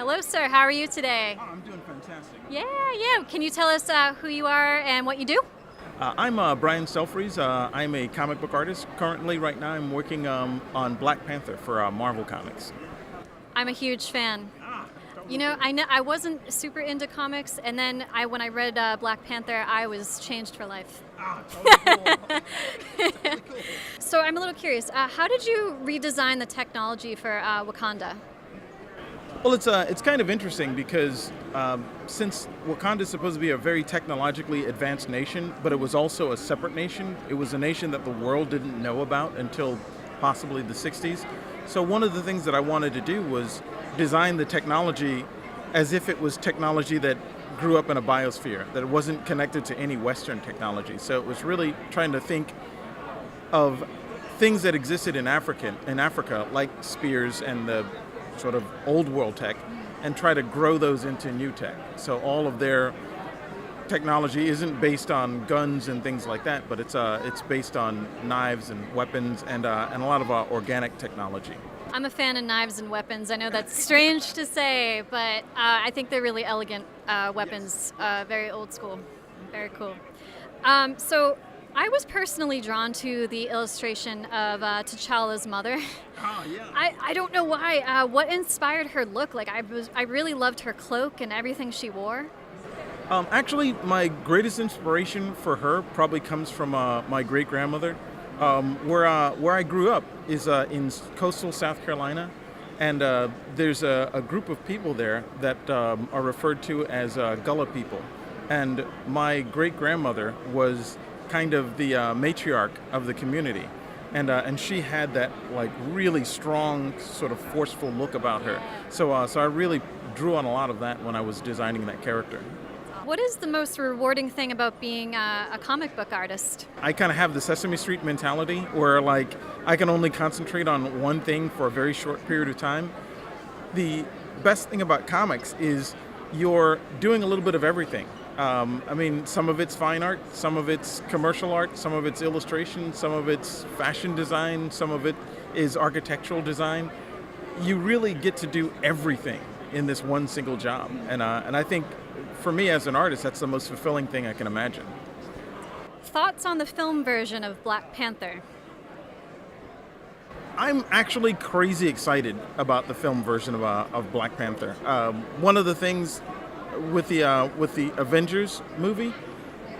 Hello, sir. How are you today? Oh, I'm doing fantastic. Yeah. Can you tell us who you are and what you do? I'm Brian Stelfreeze. I'm a comic book artist. Currently, right now, I'm working on Black Panther for Marvel Comics. I'm a huge fan. Totally You know, cool. I wasn't super into comics, and then when I read Black Panther, I was changed for life. Totally cool. Totally cool. So I'm a little curious. How did you redesign the technology for Wakanda? Well, it's kind of interesting because since Wakanda is supposed to be a very technologically advanced nation, but it was also a separate nation. It was a nation that the world didn't know about until possibly the 60s. So one of the things that I wanted to do was design the technology as if it was technology that grew up in a biosphere, that it wasn't connected to any Western technology. So it was really trying to think of things that existed in Africa, like spears and the sort of old world tech, and try to grow those into new tech. So all of their technology isn't based on guns and things like that, but it's based on knives and weapons and a lot of organic technology. I'm a fan of knives and weapons. I know that's strange to say, but I think they're really elegant weapons, very old school, very cool. So I was personally drawn to the illustration of T'Challa's mother. Oh yeah. I don't know why. What inspired her look? Like I really loved her cloak and everything she wore. Actually, my greatest inspiration for her probably comes from my great grandmother. Where I grew up is in coastal South Carolina, and there's a group of people there that are referred to as Gullah people. And my great grandmother was kind of the matriarch of the community, and she had that like really strong, sort of forceful look about her. So I really drew on a lot of that when I was designing that character. What is the most rewarding thing about being a comic book artist? I kind of have the Sesame Street mentality where like I can only concentrate on one thing for a very short period of time. The best thing about comics is you're doing a little bit of everything. I mean, some of it's fine art, some of it's commercial art, some of it's illustration, some of it's fashion design, some of it is architectural design. You really get to do everything in this one single job. And I think for me as an artist, that's the most fulfilling thing I can imagine. Thoughts on the film version of Black Panther? I'm actually crazy excited about the film version of Black Panther. One of the things with the Avengers movie,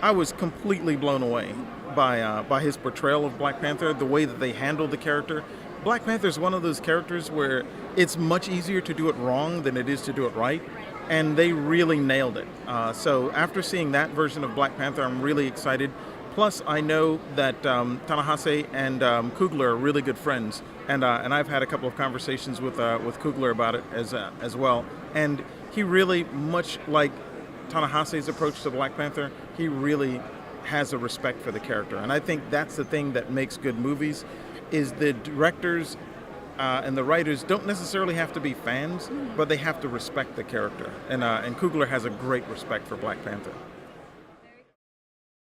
I was completely blown away by his portrayal of Black Panther, the way that they handled the character. Black Panther is one of those characters where it's much easier to do it wrong than it is to do it right, and they really nailed it. So after seeing that version of Black Panther, I'm really excited. Plus, I know that Ta-Nehisi and Coogler are really good friends, and I've had a couple of conversations with Coogler about it as well. And he really, much like Ta-Nehisi's approach to Black Panther, he really has a respect for the character. And I think that's the thing that makes good movies, is the directors and the writers don't necessarily have to be fans, but they have to respect the character. And Coogler has a great respect for Black Panther.